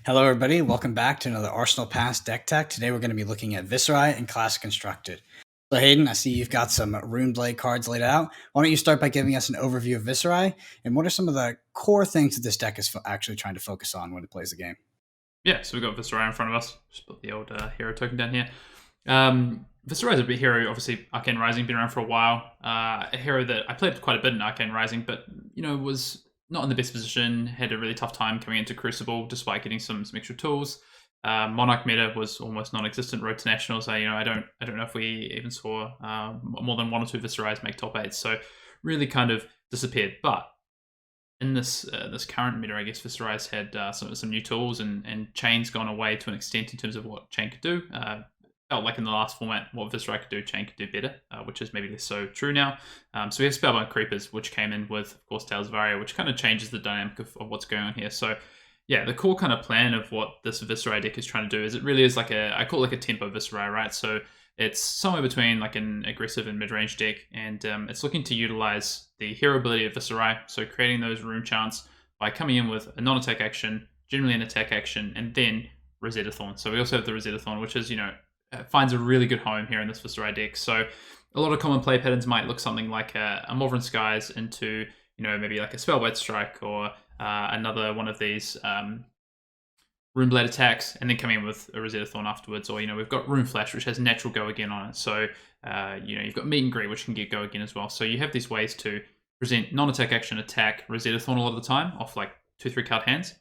Hello, everybody. Welcome back to another Arsenal Pass Deck Tech. Today, we're going to be looking at Viserai and Classic Constructed. So, Hayden, I see you've got some Runeblade cards laid out. Why don't you start by giving us an overview of Viserai and what are some of the core things that this deck is actually trying to focus on when it plays the game? Yeah, so we've got Viserai in front of us. Just put the old hero token down here. Viserai is a big hero, obviously Arcane Rising, been around for a while. A hero that I played quite a bit in Arcane Rising, but was not in the best position, had a really tough time coming into Crucible despite getting some extra tools. Monarch meta was almost non-existent. Road to Nationals, I don't know if we even saw more than one or two Viserais make top 8, so really kind of disappeared. But in this current meta, I guess Viserai's had some new tools, and Chain's gone away to an extent in terms of what Chain could do. Felt like in the last format, what Viserai could do, Chain could do better, which is maybe less so true now. So we have Spellbound Creepers, which came in with, of course, Tales of Aria, which kind of changes the dynamic of what's going on here. So yeah, the core kind of plan of what this Viserai deck is trying to do is it really is I call it like a tempo Viserai, right? So it's somewhere between like an aggressive and mid-range deck, and it's looking to utilize the hero ability of Viserai, so creating those rune chants by coming in with a non-attack action, generally an attack action, and then Rosetta Thorn. So we also have the Rosetta Thorn, which is, finds a really good home here in this Viserai deck. So a lot of common play patterns might look something like a Morven Skies into, maybe like a Spellbite Strike or another one of these Runeblade attacks, and then coming in with a Rosetta Thorn afterwards. Or, we've got Rune Flash, which has natural go again on it. So, you've got Meet and Greet, which can get go again as well. So you have these ways to present non-attack action attack Rosetta Thorn a lot of the time off like 2-3 card hands.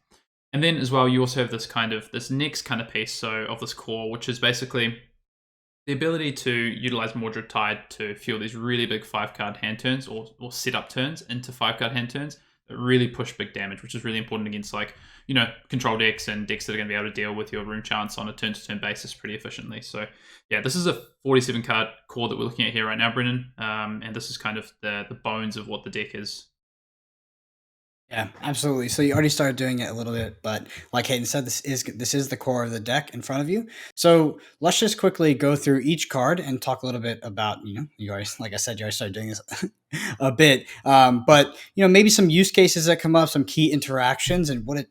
And then as well, you also have this next kind of piece, so of this core, which is basically the ability to utilize Mordred Tide to fuel these really big 5-card hand turns or set up turns into 5-card hand turns that really push big damage, which is really important against control decks and decks that are going to be able to deal with your rune chants on a turn-to-turn basis pretty efficiently. So yeah, this is a 47-card core that we're looking at here right now, Brendan, and this is kind of the bones of what the deck is. Yeah, absolutely. So you already started doing it a little bit, but like Hayden said, this is the core of the deck in front of you. So let's just quickly go through each card and talk a little bit about, you already, like I said, you already started doing this a bit, but maybe some use cases that come up, some key interactions, and what it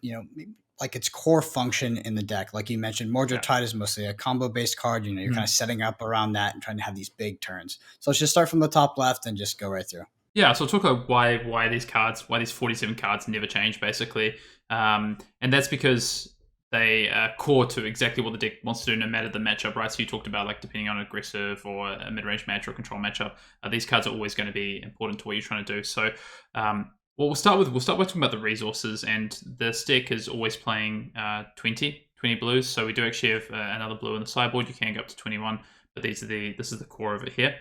like its core function in the deck. Like you mentioned, Mordred Tide is mostly a combo based card. You're kind of setting up around that and trying to have these big turns. So let's just start from the top left and just go right through. Yeah, so we'll talk about why these 47 cards never change, basically. And that's because they are core to exactly what the deck wants to do no matter the matchup, right? So you talked about like depending on aggressive or a mid-range match or control matchup, these cards are always going to be important to what you're trying to do. So what we'll start with talking about the resources, and this deck is always playing 20 blues. So we do actually have another blue in the sideboard. You can go up to 21, but this is the core of it here.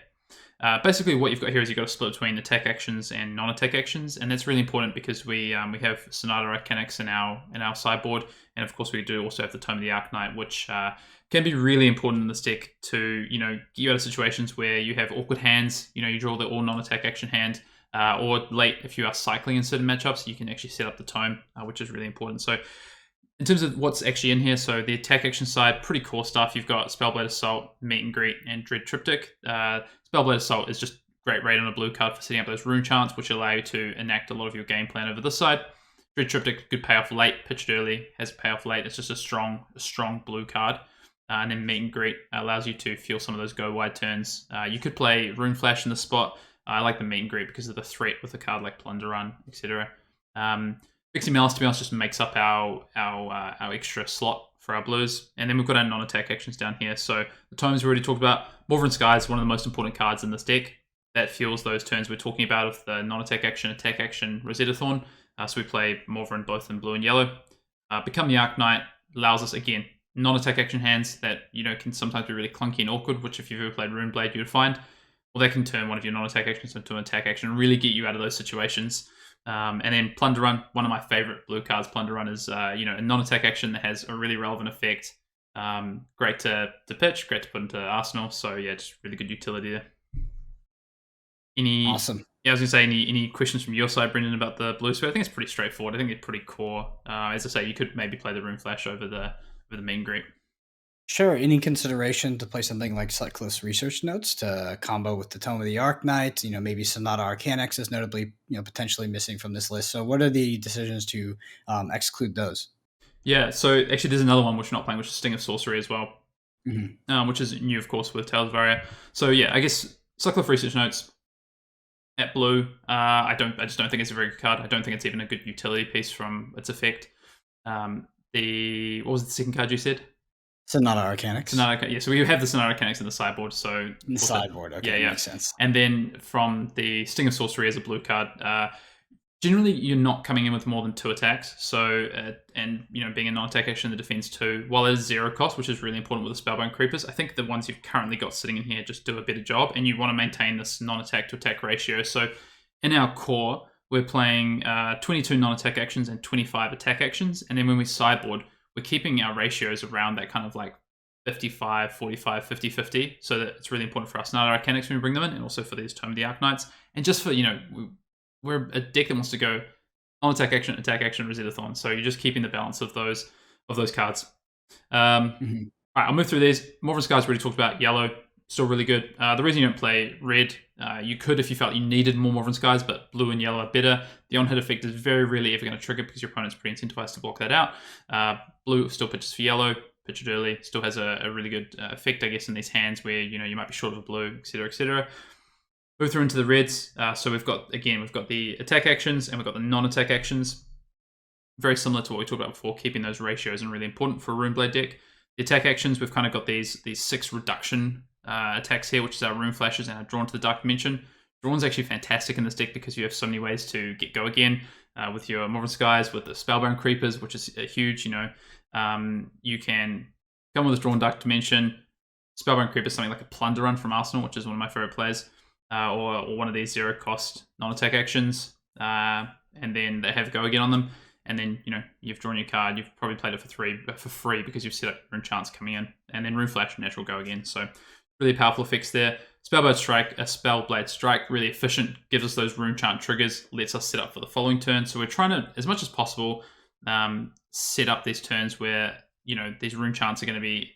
Basically, what you've got here is you've got to split between attack actions and non-attack actions, and that's really important because we have Sonata Arcanics in our sideboard, and of course we do also have the Tome of the Arknight, which can be really important in this deck to get you out of situations where you have awkward hands. You draw the all non-attack action hand, or late if you are cycling in certain matchups, you can actually set up the Tome, which is really important. So in terms of what's actually in here, so the attack action side, pretty core stuff. You've got Spellblade Assault, Meet and Greet, and Dread Triptych. Spellblade Assault is just great rate on a blue card for setting up those rune chants, which allow you to enact a lot of your game plan over this side. Dread Triptych, good payoff late, pitched early, has a payoff late. It's just a strong blue card. And then Meet and Greet allows you to fuel some of those go wide turns. You could play Rune Flash in the spot. I like the Meet and Greet because of the threat with a card like Plunder Run, etc. Pixie Malice, to be honest, just makes up our extra slot for our blues. And then we've got our non-attack actions down here. So the tomes we already talked about. Morven Sky is one of the most important cards in this deck. That fuels those turns we're talking about of the non-attack attack action, Rosetta Thorn. So we play Morven both in blue and yellow. Become the Arknight allows us, again, non-attack action hands that can sometimes be really clunky and awkward, which if you've ever played Runeblade, you would find. Well, they can turn one of your non-attack actions into an attack action and really get you out of those situations. And then Plunder Run, one of my favorite blue cards. Plunder Run is a non-attack action that has a really relevant effect. Great to pitch, great to put into Arsenal. So yeah, just really good utility there. Awesome. Yeah, I was gonna say any questions from your side, Brendan, about the blue sphere? I think it's pretty straightforward. I think it's pretty core. As I say, you could maybe play the Rune Flash over the Meet and Greet. Sure. Any consideration to play something like Cyclist Research Notes to combo with the Tome of the Arknight? Maybe Sonata Arcanics is notably, potentially missing from this list. So what are the decisions to exclude those? Yeah, so actually there's another one which we're not playing, which is Sting of Sorcery as well, Hmm. which is new, of course, with Tales of Aria. So yeah, I guess Cycle of Research Notes at blue. I just don't think it's a very good card. I don't think it's even a good utility piece from its effect. What was the second card you said? Sonata Arcanics. Sonata, yeah. So we have the Sonata Mechanics in the sideboard. So In the also, sideboard. yeah, Okay, yeah. makes sense. And then from the Sting of Sorcery as a blue card, generally you're not coming in with more than 2 attacks. So and being a non-attack action, the defense 2, while it is 0 cost, which is really important with the Spellbound Creepers. I think the ones you've currently got sitting in here just do a better job, and you want to maintain this non-attack to attack ratio. So in our core, we're playing 22 non-attack actions and 25 attack actions, and then when we sideboard, we're keeping our ratios around that kind of like 55, 45, 50, 50. So that it's really important for us. Not our Arcanics when we bring them in, and also for these Tome of the Arknights. And just for, we're a deck that wants to go on attack action, Rosetta Thorn. So you're just keeping the balance of those cards. All right, I'll move through these. Morven Skies already talked about. Yellow, still really good. The reason you don't play red, you could if you felt you needed more Morven Skies, but blue and yellow are better. The on-hit effect is very rarely ever going to trigger because your opponent's pretty incentivized to block that out. Blue still pitches for yellow. Pitch it early, still has a really good effect, I guess, in these hands where you might be short of a blue, etc., etc. Move through into the reds. So we've got the attack actions and we've got the non-attack actions. Very similar to what we talked about before, keeping those ratios and really important for a Runeblade deck. The attack actions, we've kind of got these 6 reduction attacks here, which is our Rune Flashes and our Drawn to the Dark Dimension. Drawn's actually fantastic in this deck because you have so many ways to get go again with your Morven Skies, with the Spellbound Creepers, which is huge. You can come with a Drawn Dark Dimension. Spellbound Creeper is something like a Plunder Run from Arsenal, which is one of my favorite plays, or one of these 0 cost non-attack actions, and then they have go again on them. And then you've drawn your card. You've probably played it for free because you've set up Rune Chance coming in, and then Rune Flash and Natural go again. So really powerful effects there. Spellblade Strike, really efficient, gives us those Rune Chant triggers, lets us set up for the following turn. So we're trying to, as much as possible, set up these turns where these Rune Chants are going to be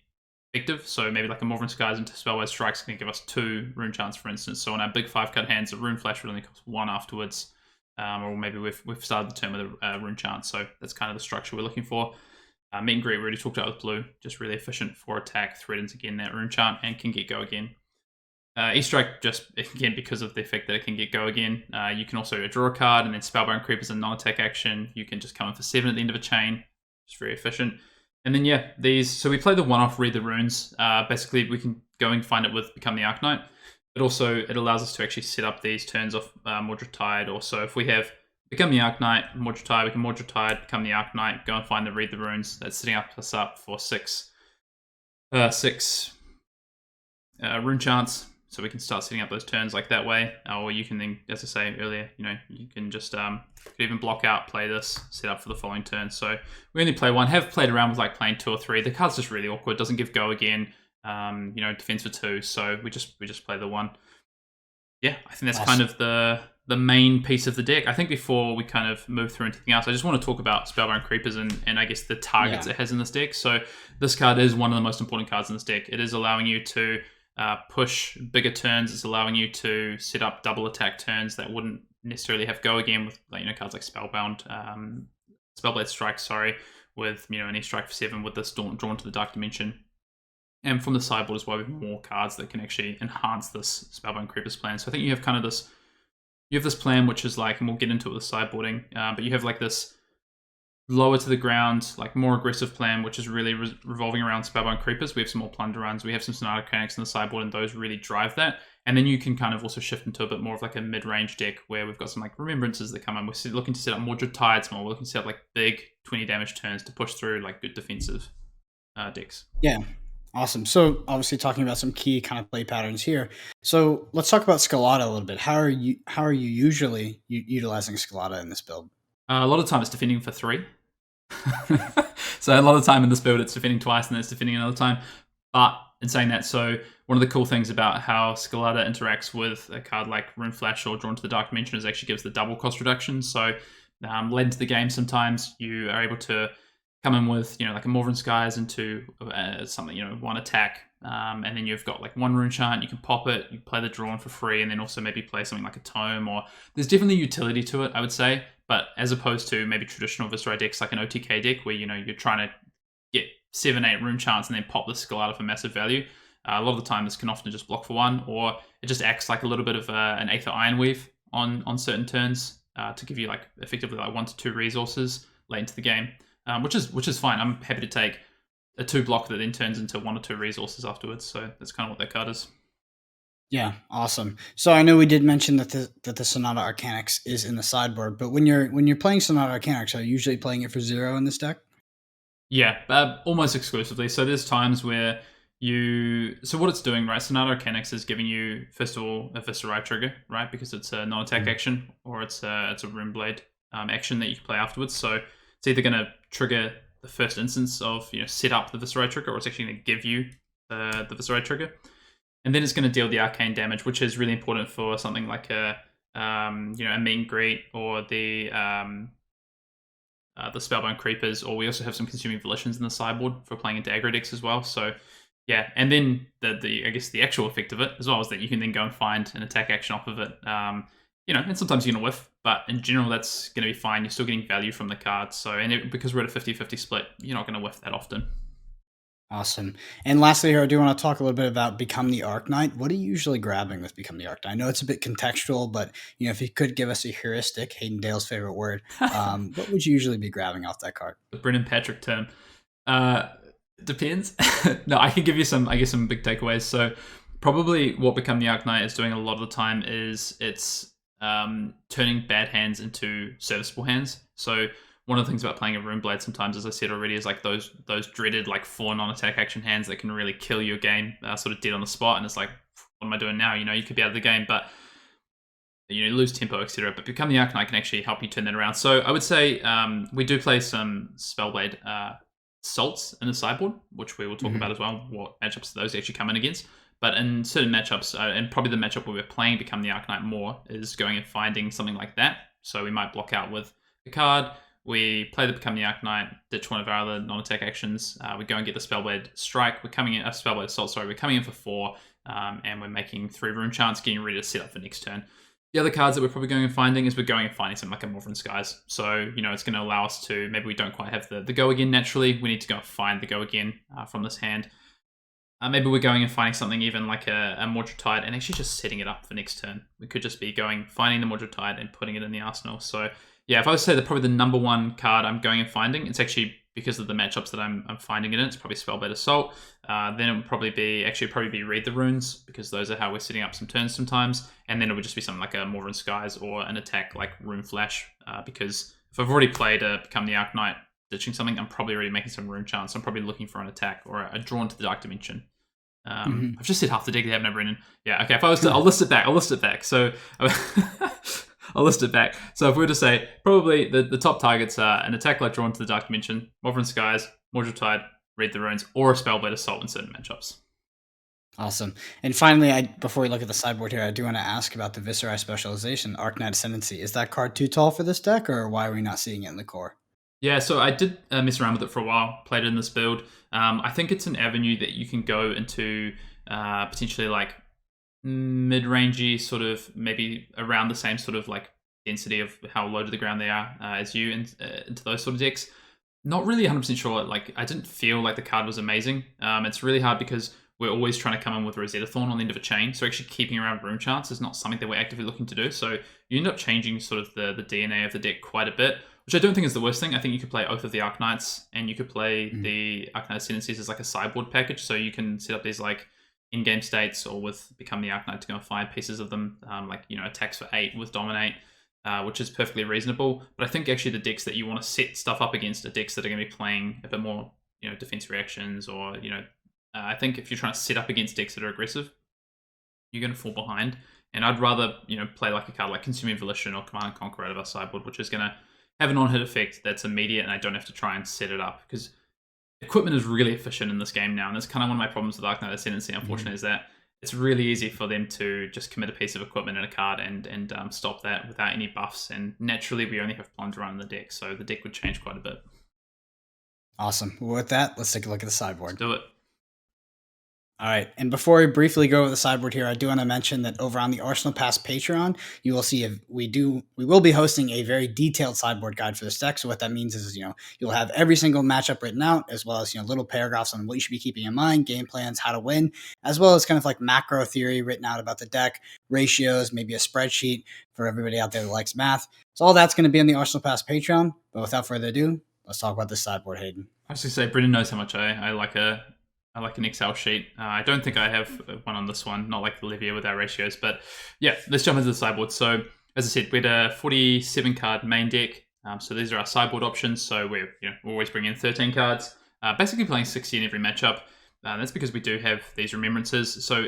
effective. So maybe like a Morven Skies into Spellblade Strike is going to give us 2 Rune Chants, for instance. So on our big 5-card hands, a Rune Flash would only cost 1 afterwards. Or maybe we've started the turn with a Rune Chant. So that's kind of the structure we're looking for. Meet and Greet we already talked about with blue, just really efficient for attack, threatens again that Rune Chant, and can get go again. E-Strike, just again because of the effect that it can get go again. You can also draw a card, and then Spellbound Creep is a non-attack action. You can just come in for 7 at the end of a chain. It's very efficient. And then so we play the one-off Read the Runes. Basically, we can go and find it with Become the Arknight. But also, it allows us to actually set up these turns off Mordred Tide. Also, if we have Become the Arknight, Mordred Tide, we can Mordred Tide, Become the Arknight, go and find the Read the Runes. That's setting us up for 6 Rune Chants. So we can start setting up those turns like that way. Or you can then, as I say earlier, you can just could even block out, play this, set up for the following turn. So we only play 1. Have played around with like playing 2 or 3. The card's just really awkward. Doesn't give go again. Defense for 2. So we just play the 1. Yeah, I think that's Awesome. kind of the main piece of the deck. I think before we kind of move through anything else, I just want to talk about Spellbound Creepers and I guess the targets it has in this deck. So this card is one of the most important cards in this deck. It is allowing you to push bigger turns. It's allowing you to set up double attack turns that wouldn't necessarily have go again with cards like Spellbound, Spellblade Strike, with an E-Strike for 7 with this Drawn to the Dark Dimension. And from the sideboard as well, we have more cards that can actually enhance this Spellbound Creepers plan. So I think you have kind of this, plan which is like, and we'll get into it with sideboarding, but you have like this lower to the ground, like more aggressive plan, which is really revolving around Spellbound Creepers. We have some more Plunder Runs. We have some Sonata Mechanics in the sideboard, and those really drive that. And then you can kind of also shift into a bit more of like a mid-range deck where we've got some like Remembrances that come in. We're looking to set up Mordred Tides more. We're looking to set up like big 20 damage turns to push through like good defensive decks. Yeah. Awesome. So obviously talking about some key kind of play patterns here. So let's talk about Scalata a little bit. How are you usually utilizing Scalata in this build? A lot of time it's defending for 3. So a lot of time in this build it's defending twice and then it's defending another time. But in saying that, so one of the cool things about how Scalata interacts with a card like Rune Flash or Drawn to the Dark Dimension is actually gives the double cost reduction. So late into the game sometimes you are able to come in with like a Morven Skies into something 1 attack, and then you've got like 1 Rune Chant. You can pop it, you play the Drawn for free, and then also maybe play something like a Tome. Or there's definitely utility to it, I would say. But as opposed to maybe traditional Viserai decks like an OTK deck where you're trying to get 7-8 rune chance and then pop the skill out of a massive value. A lot of the time, this can often just block for one, or it just acts like a little bit of an Aether Ironweave on certain turns to give you like effectively like 1 to 2 resources late into the game, which is fine. I'm happy to take a 2 block that then turns into 1 or 2 resources afterwards. So that's kind of what that card is. Yeah, awesome. So I know we did mention that the Sonata Arcanix is in the sideboard, but when you're playing Sonata Arcanix, are you usually playing it for 0 in this deck? Yeah, almost exclusively. So there's times where so what it's doing, right? Sonata Arcanix is giving you, first of all, a Viserai trigger, right? Because it's a non-attack action, or it's a Runeblade action that you can play afterwards. So it's either going to trigger the first instance of set up the Viserai trigger, or it's actually going to give you the Viserai trigger, and then it's going to deal the arcane damage, which is really important for something like a meet and greet, or the Spellbound Creepers, or we also have some Consuming Volitions in the sideboard for playing into aggro decks as well. So yeah, and then the I guess the actual effect of it as well is that you can then go and find an attack action off of it. And sometimes you're going to whiff, but in general that's going to be fine. You're still getting value from the card. So because we're at a 50-50 split, you're not going to whiff that often. Awesome. And lastly here, I do want to talk a little bit about Become the Arknight. What are you usually grabbing with Become the Arknight? I know it's a bit contextual, but if you could give us a heuristic, Hayden Dale's favorite word, what would you usually be grabbing off that card? The Brennan Patrick term. Depends. No, I can give you some big takeaways. So probably what Become the Arknight is doing a lot of the time is it's turning bad hands into serviceable hands. So one of the things about playing a Runeblade sometimes, as I said already, is like those dreaded like 4 non-attack action hands that can really kill your game sort of dead on the spot. And it's like, what am I doing now? You could be out of the game, but lose tempo, etc. But Become the Arknight can actually help you turn that around. So I would say we do play some Spellblade salts in the sideboard, which we will talk about as well, what matchups those actually come in against. But in certain matchups, and probably the matchup where we're playing Become the Arknight more, is going and finding something like that. So we might block out with a card, we play the Become the Arknight, ditch one of our other non-attack actions, we go and get the Spellblade Strike, Spellblade Assault, we're coming in for 4, and we're making 3 rune chance, getting ready to set up for next turn. The other cards that we're probably going and finding is we're going and finding something like a Northern Skies. So, it's going to allow us to, maybe we don't quite have the go again naturally, we need to go and find the go again from this hand. Maybe we're going and finding something even like a Mordred Tide and actually just setting it up for next turn. We could just be finding the Mordred Tide and putting it in the arsenal. So yeah, if I was to say that probably the number one card I'm going and finding, it's actually because of the matchups that I'm finding it in, it's probably Spellblade Assault. Then it would probably be Read the Runes, because those are how we're setting up some turns sometimes. And then it would just be something like a Northern Skies or an attack like Rune Flash, because if I've already played a Become the Arknight ditching something, I'm probably already making some rune chance. I'm probably looking for an attack or a Drawn to the Dark Dimension. I've just said half the deck they have no Brennan. Yeah, okay. If I was to, I'll list it back. So I'll list it back. So if we were to say, probably the top targets are an attack like Drawn to the Dark Dimension, Northern Skies, Mordred Tide, Read the Runes, or a Spellblade Assault in certain matchups. Awesome. And finally, before we look at the sideboard here, I do want to ask about the Viserai specialization, Arknight Ascendancy. Is that card too tall for this deck, or why are we not seeing it in the core? Yeah, so I did mess around with it for a while, played it in this build. I think it's an avenue that you can go into potentially like mid-rangey, sort of maybe around the same sort of like density of how low to the ground they are as you into those sort of decks. Not really 100% sure. Like, I didn't feel like the card was amazing. It's really hard because we're always trying to come in with Rosetta Thorn on the end of a chain. So actually keeping around Rune Chance is not something that we're actively looking to do. So you end up changing sort of the DNA of the deck quite a bit, which I don't think is the worst thing. I think you could play Oath of the Arknights, and you could play the Arknight Ascendancies as like a sideboard package. So you can set up these like in-game states, or with Become the Arknight to go and find pieces of them, attacks for 8 with Dominate, which is perfectly reasonable. But I think actually the decks that you want to set stuff up against are decks that are going to be playing a bit more, defense reactions, or, I think if you're trying to set up against decks that are aggressive, you're going to fall behind. And I'd rather, play like a card like Consuming Volition or Command and Conquer out of our sideboard, which is going to have an on-hit effect that's immediate, and I don't have to try and set it up, because equipment is really efficient in this game now. And that's kind of one of my problems with Arknight Ascendancy, unfortunately, is that it's really easy for them to just commit a piece of equipment in a card and stop that without any buffs. And naturally, we only have Plunder on the deck, so the deck would change quite a bit. Awesome. Well, with that, let's take a look at the sideboard. Let's do it. All right. And before we briefly go over the sideboard here, I do want to mention that over on the Arsenal Pass Patreon, you will see if we will be hosting a very detailed sideboard guide for this deck. So what that means is, you'll have every single matchup written out, as well as, little paragraphs on what you should be keeping in mind, game plans, how to win, as well as kind of like macro theory written out about the deck, ratios, maybe a spreadsheet for everybody out there that likes math. So all that's going to be in the Arsenal Pass Patreon. But without further ado, let's talk about this sideboard, Hayden. I was going to say, Brendan knows how much I like an Excel sheet. I don't think I have one on this one, not like Olivia with our ratios. But yeah, let's jump into the sideboard. So as I said, we had a 47 card main deck. So these are our sideboard options. So we're always bringing in 13 cards, basically playing 60 in every matchup. That's because we do have these remembrances. So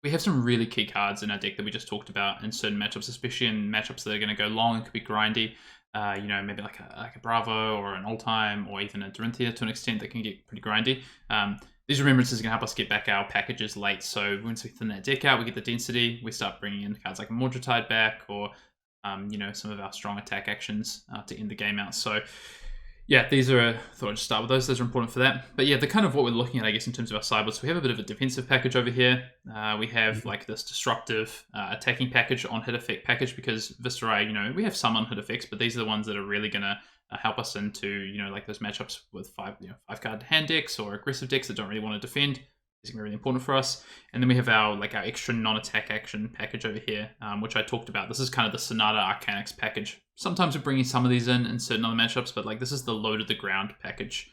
we have some really key cards in our deck that we just talked about in certain matchups, especially in matchups that are going to go long and could be grindy. Maybe like a Bravo or an Oldtime or even a Dorinthia to an extent that can get pretty grindy. These remembrances are going to help us get back our packages late. So once we thin that deck out, we get the density. We start bringing in cards like a Mordred back or, some of our strong attack actions to end the game out. So yeah, these are, I thought I'd just start with those. Those are important for that. But yeah, the kind of what we're looking at, I guess, in terms of our sideboard. So we have a bit of a defensive package over here. We have like this disruptive attacking package on hit effect package because Viserai, we have some on hit effects, but these are the ones that are really going to help us into, like those matchups with five card hand decks or aggressive decks that don't really want to defend. Is really important for us. And then we have our extra non-attack action package over here, which I talked about. This is kind of the Sonata Arcanics package. Sometimes we're bringing some of these in certain other matchups, but this is the low to the ground package,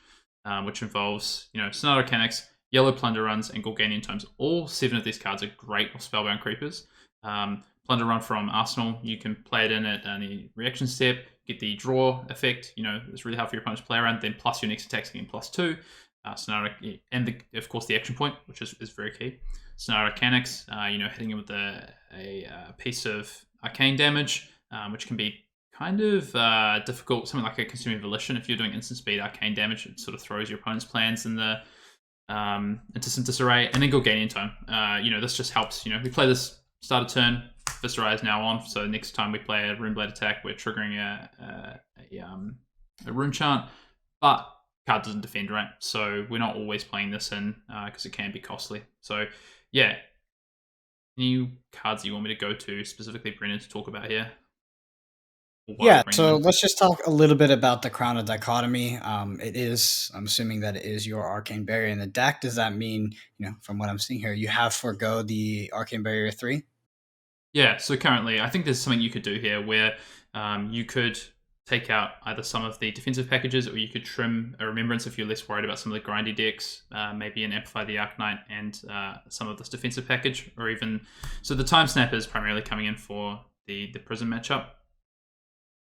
which involves Sonata Arcanics, Yellow Plunder Runs, and Gorganian Tomes. All 7 of these cards are great for Spellbound Creepers. Plunder Run from Arsenal, you can play it in at any reaction step, get the draw effect. It's really hard for your opponent to play around. Then plus your next attack's getting +2. Sonata, and of course the action point, which is very key. Sonata Arcanics, hitting it with a piece of arcane damage, which can be kind of difficult. Something like a Consuming Volition. If you're doing instant speed arcane damage, it sort of throws your opponent's plans into some disarray. And then Gorganian Tome. This just helps. We play this start of turn. Viserai is now on, so next time we play a Runeblade attack, we're triggering a rune chant, but card doesn't defend, right? So we're not always playing this in because it can be costly. So yeah, any cards that you want me to go to specifically, Brennan, to talk about here? Yeah, so let's just talk a little bit about the Crown of Dichotomy. I'm assuming that it is your Arcane Barrier in the deck. Does that mean, from what I'm seeing here, you have forgo the Arcane Barrier 3? Yeah, so currently, I think there's something you could do here where you could take out either some of the defensive packages, or you could trim a Remembrance if you're less worried about some of the grindy decks, maybe an Amplify the Arknight and some of this defensive package, or even... So the Time Snapper is primarily coming in for the Prism matchup.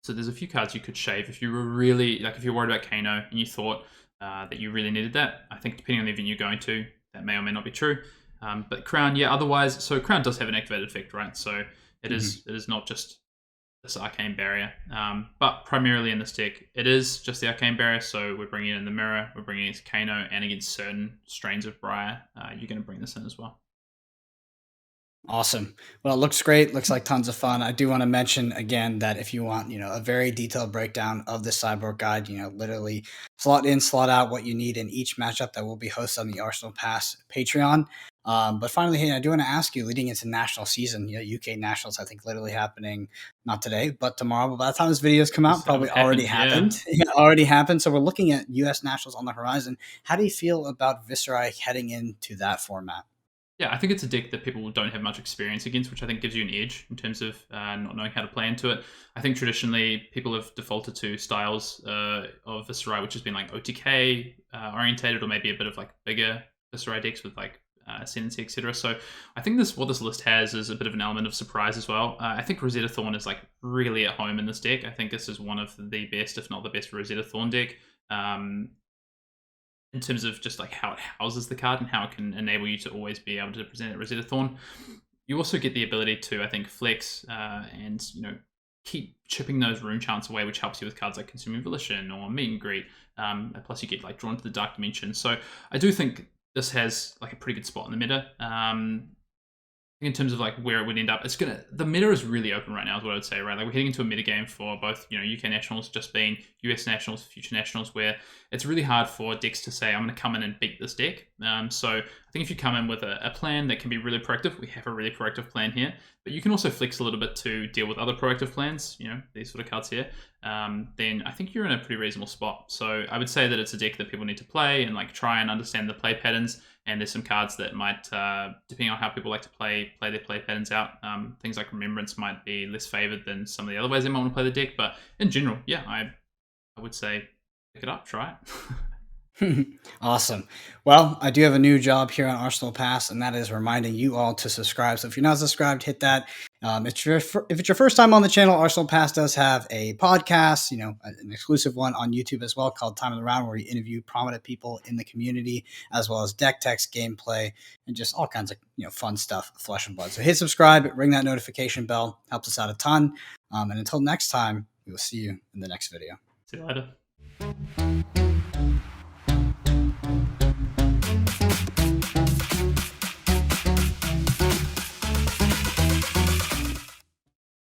So there's a few cards you could shave if you were really... if you're worried about Kano and you thought that you really needed that. I think depending on the event you're going to, that may or may not be true. But Crown, yeah, otherwise... So Crown does have an activated effect, right? So it is not just this Arcane Barrier. But primarily in this deck, it is just the Arcane Barrier, so we're bringing in the Mirror, we're bringing in Kano, and against certain strains of Briar, you're going to bring this in as well. Awesome. Well, it looks great. Looks like tons of fun. I do want to mention again that if you want, a very detailed breakdown of the sideboard guide, literally slot in, slot out what you need in each matchup, that will be hosted on the Arsenal Pass Patreon. But finally, Hayden, I do want to ask you, leading into national season, UK Nationals, I think literally happening, not today, but tomorrow. But by the time this videos come out, probably already happened. Yeah. Already happened. So we're looking at US Nationals on the horizon. How do you feel about Viserai heading into that format? Yeah, I think it's a deck that people don't have much experience against, which I think gives you an edge in terms of not knowing how to play into it. I think traditionally people have defaulted to styles of Viserai, which has been OTK orientated, or maybe a bit of bigger Viserai decks with Ascendancy, etc. So I think what this list has is a bit of an element of surprise as well. I think Rosetta Thorn is really at home in this deck. I think this is one of the best, if not the best, Rosetta Thorn deck. In terms of just how it houses the card and how it can enable you to always be able to present it Rosetta Thorn. You also get the ability to, I think, flex and keep chipping those rune chants away, which helps you with cards like Consuming Volition or Meet and Greet. Plus you get Drawn to the Dark Dimension. So I do think this has a pretty good spot in the meta. In terms of where it would end up, the meta is really open right now, is what I would say, right? We're heading into a meta game for both, UK Nationals just being US Nationals, future Nationals, where it's really hard for decks to say, I'm going to come in and beat this deck. So I think if you come in with a plan that can be really proactive, we have a really proactive plan here, but you can also flex a little bit to deal with other proactive plans, these sort of cards here, then I think you're in a pretty reasonable spot. So I would say that it's a deck that people need to play and like try and understand the play patterns. And there's some cards that might, depending on how people like to play their play patterns out, things like Remembrance might be less favored than some of the other ways they might want to play the deck. But in general, yeah, I would say pick it up, try it. Awesome. Well, I do have a new job here on Arsenal Pass, and that is reminding you all to subscribe. So if you're not subscribed, hit that. If it's your first time on the channel, Arsenal Pass does have a podcast, an exclusive one on YouTube as well called Time of the Round, where we interview prominent people in the community, as well as deck text, gameplay, and just all kinds of fun stuff, flesh and blood. So hit subscribe, ring that notification bell, helps us out a ton. And until next time, we will see you in the next video. See you later.